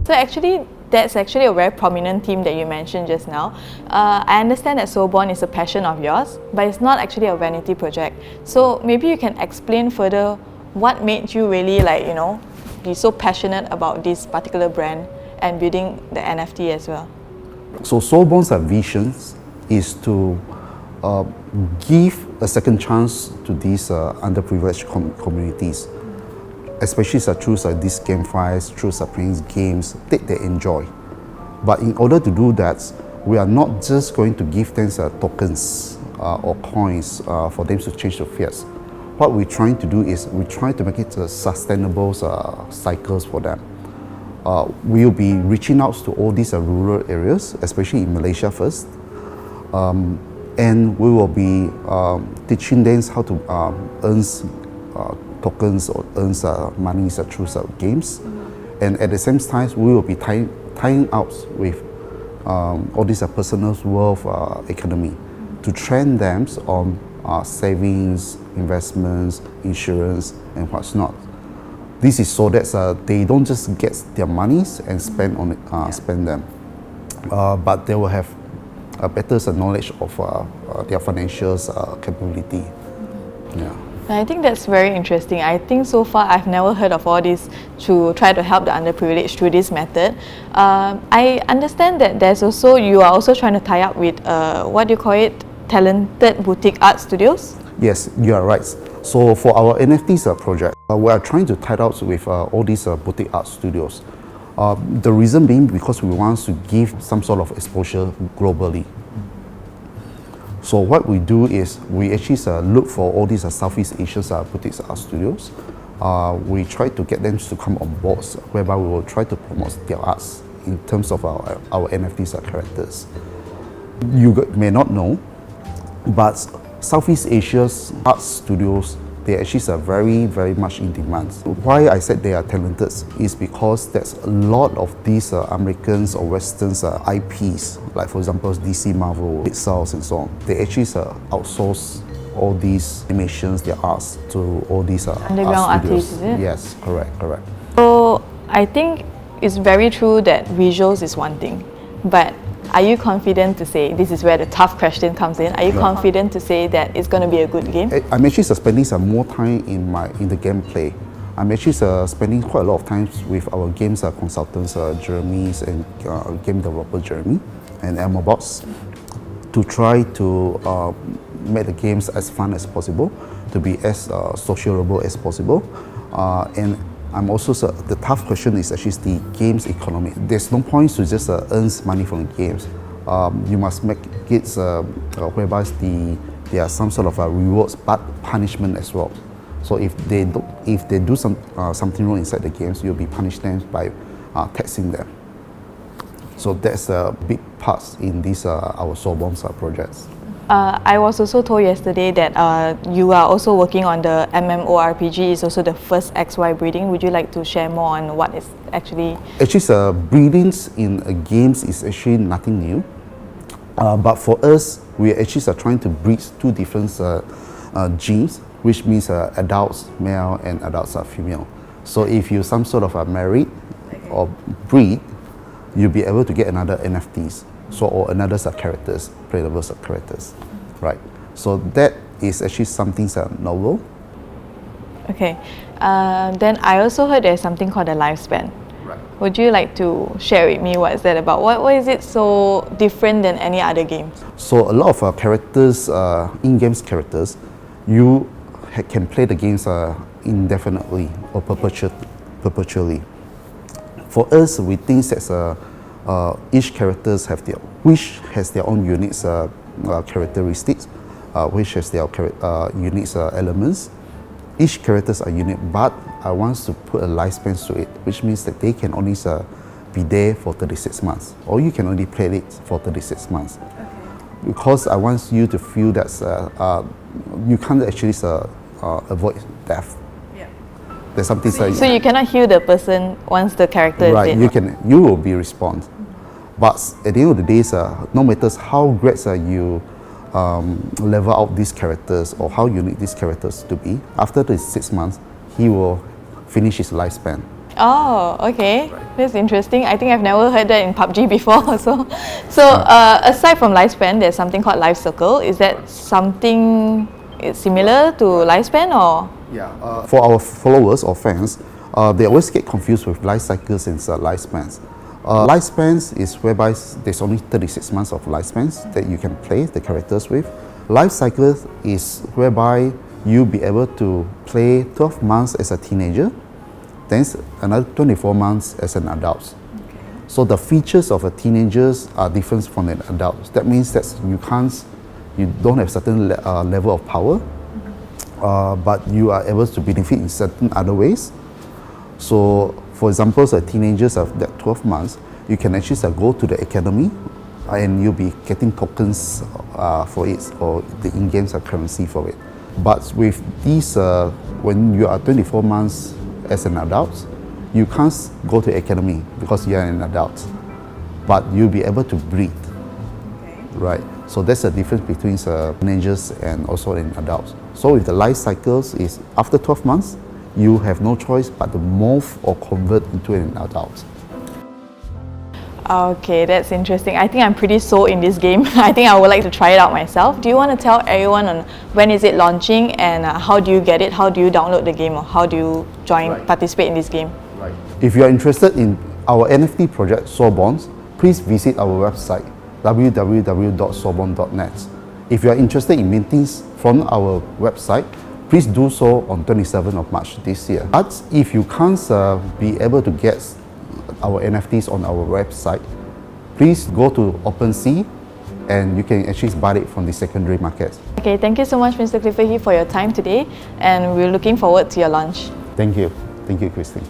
So actually, that's actually a very prominent theme that you mentioned just now. I understand that Soulbond is a passion of yours, but it's not actually a vanity project. So maybe you can explain further what made you really be so passionate about this particular brand and building the NFT as well. So Soulbonds Vision is to give a second chance to these underprivileged communities, especially through these GameFis, through playing games that they enjoy. But in order to do that, we are not just going to give them tokens or coins for them to change the fiats. What we're trying to do is we try to make it sustainable cycles for them. We'll be reaching out to all these rural areas, especially in Malaysia first, and we will be teaching them how to earn tokens or earn money through games. And at the same time, we will be tying out with all these personal wealth economy to train them on savings, investments, insurance, and what's not. This is so that they don't just get their monies and spend on it, spend them, but they will have a better knowledge of their financial capability. Yeah. I think that's very interesting. I think so far I've never heard of all this to try to help the underprivileged through this method. I understand that you are also trying to tie up with what do you call it, talented boutique art studios? Yes, you are right. So for our NFTs project, we are trying to tie out with all these boutique art studios. The reason being because we want to give some sort of exposure globally. So what we do is we actually look for all these Southeast Asian boutique art studios. We try to get them to come on board, whereby we will try to promote their arts in terms of our NFTs characters. You may not know, but Southeast Asia's art studios, they actually are very, very much in demand. Why I said they are talented is because there's a lot of these Americans or Westerns IPs, like for example DC, Marvel, Pixar and so on. They actually outsource all these animations, their arts to all these underground art studios. Artists, is it? Yes, correct. So I think it's very true that visuals is one thing, but are you confident to say, this is where the tough question comes in, are you confident to say that it's going to be a good game? I'm actually spending some more time in the gameplay. I'm actually spending quite a lot of time with our games consultants, Jeremy, and game developer Jeremy and Elmobots, to try to make the games as fun as possible, to be as sociable as possible. And I'm also, the tough question is actually the games economy. There's no point to just earn money from the games. You must make it whereby there are some sort of rewards but punishment as well. So if they do something wrong inside the games, you'll be punished them by taxing them. So that's a big part in these our Soulbonds projects. I was also told yesterday that you are also working on the MMORPG, is also the first XY breeding. Would you like to share more on what is actually? Actually, breedings in games is actually nothing new. But for us, we actually are trying to breed two different genes, which means adults male and adults female. So if you some sort of married or breed, you'll be able to get another NFTs. So, or another characters, playable characters, right? So that is actually something novel. Okay, then I also heard there's something called a lifespan. Right. Would you like to share with me what is that about? What is it so different than any other game? So a lot of characters, in-game characters, you can play the games indefinitely or perpetually. For us, we think that each characters have their own unique characteristics, which has their unique elements. Each characters are unique, but I want to put a lifespan to it, which means that they can only be there for 36 months, or you can only play it for 36 months. Okay. Because I want you to feel that you can't actually avoid death. There's something so you cannot heal the person once the character is dead. You will be respawned. But at the end of the day, no matter how great you level out these characters or how unique these characters to be, after the 6 months, he will finish his lifespan. Oh, okay. That's interesting. I think I've never heard that in PUBG before. So aside from lifespan, there's something called life cycle. Is that something similar to lifespan or? Yeah. For our followers or fans, they always get confused with life cycles and lifespans. Lifespans is whereby there's only 36 months of lifespans that you can play the characters with. Life cycle is whereby you'll be able to play 12 months as a teenager, then another 24 months as an adult. So the features of a teenagers are different from an adult. That means that you don't have certain level of power, but you are able to benefit in certain other ways. So, for example, so teenagers of that 12 months, you can actually go to the academy and you'll be getting tokens for it, or the in-game currency for it. But with these, when you are 24 months as an adult, you can't go to academy because you are an adult, but you'll be able to breed, right? So that's the difference between teenagers and also an adult. So with the life cycles is after 12 months, you have no choice but to morph or convert into an adult. Okay, that's interesting. I think I'm pretty sold in this game. I think I would like to try it out myself. Do you want to tell everyone on when is it launching and how do you get it? How do you download the game or how do you participate in this game? Right. If you are interested in our NFT project Soulbonds, please visit our website www.soulbond.net. If you are interested in minting from our website, please do so on 27th of March this year. But if you can't be able to get our NFTs on our website, please go to OpenSea and you can actually buy it from the secondary market. Okay, thank you so much, Mr. Clifford, for your time today, and we're looking forward to your launch. Thank you. Thank you, Christine.